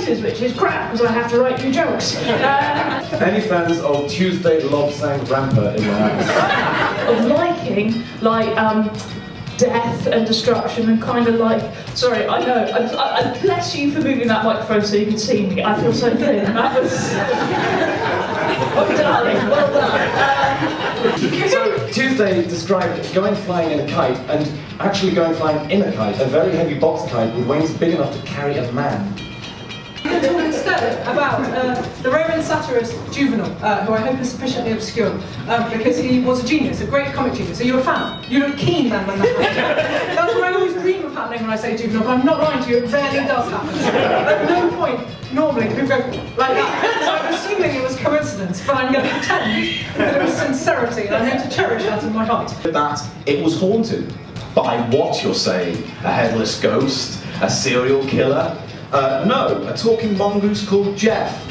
places, which is crap because I have to write new jokes. Any fans of Tuesday Lobsang Ramper in the house? Of liking, like, death and destruction and kind of like, sorry, I know, I bless you for moving that microphone so you can see me. I feel so thin. That was... Oh, darling, well done. So, Tuesday described going flying in a kite and actually going flying in a kite, a very heavy box kite with wings big enough to carry a man. I'm going to talk instead about the Roman satirist Juvenal, who I hope is sufficiently obscure, because he was a genius, a great comic genius. Are you a fan? You look keen then when that happens. That's what I always dream of happening when I say Juvenal, but I'm not lying to you, it rarely does happen. At no point, normally, people go like that. So I'm assuming it was coincidence, but I'm going to pretend that it was sincerity, and I'm going to cherish that in my heart. That it was haunted by what you're saying? A headless ghost? A serial killer? No, a talking mongoose called Jeff.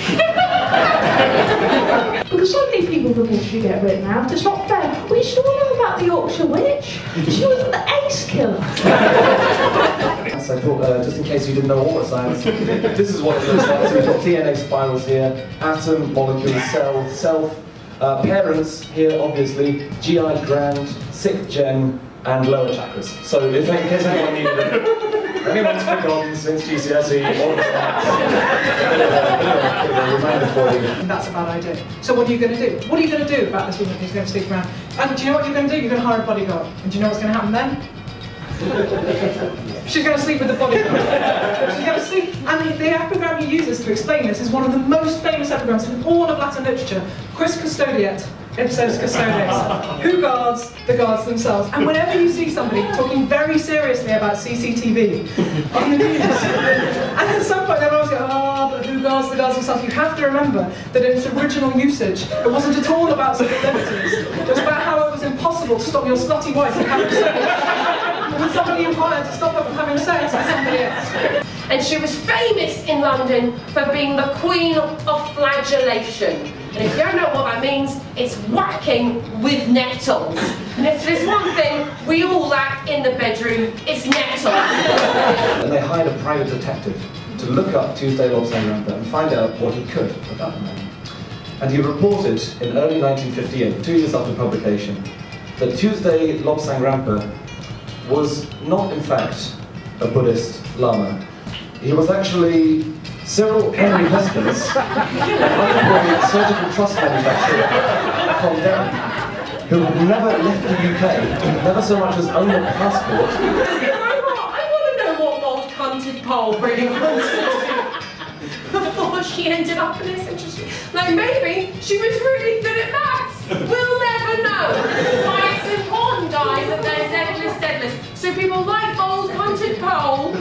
Because so many people from history get written out, it's not fair. We should all know about the Yorkshire Witch. She was the ace killer. So I thought, just in case you didn't know all the science, this is what it looks like. So we've got DNA spirals here, atom, molecule, cell, self, parents here, obviously, GI gland, 6th gen, and lower chakras. So if in case anyone needed it, anyone's forgotten since GCSE, all the stats, reminder for you. And that's a bad idea. So what are you going to do? What are you going to do about this woman who's going to sleep around? And do you know what you're going to do? You're going to hire a bodyguard. And do you know what's going to happen then? She's going to sleep with the bodyguard. She's going to sleep, and the epigram he uses to explain this is one of the most famous epigrams in all of Latin literature. Quis custodiet, ipsos custodes. Who guards the guards themselves? And whenever you see somebody talking very seriously about CCTV on the news, and at some point they'll always go, but who guards the guards themselves? You have to remember that in its original usage, it wasn't at all about civil liberties. It was about how it was impossible to stop your slutty wife from having sex with somebody you hired to stop her from having sex with somebody else. And she was famous in London for being the queen of flagellation. And if you don't know what that means, it's whacking with nettles. And if there's one thing we all lack in the bedroom, it's nettles. And they hired a private detective to look up Tuesday Lobsang Ramper and find out what he could about the man. And he reported in early 1958, 2 years after publication, that Tuesday Lobsang Ramper was not, in fact, a Buddhist lama. He was actually Cyril Henry Hoskins, unemployed surgical truss manufacturer from Gannon, who had never left the UK, never so much as owned a passport. I want to know what old cunted pole really wants to do before she ended up in this industry. Like maybe she was really good at maths. We'll never know. Why it's important, guys, that they're deadless. So people like old cunted pole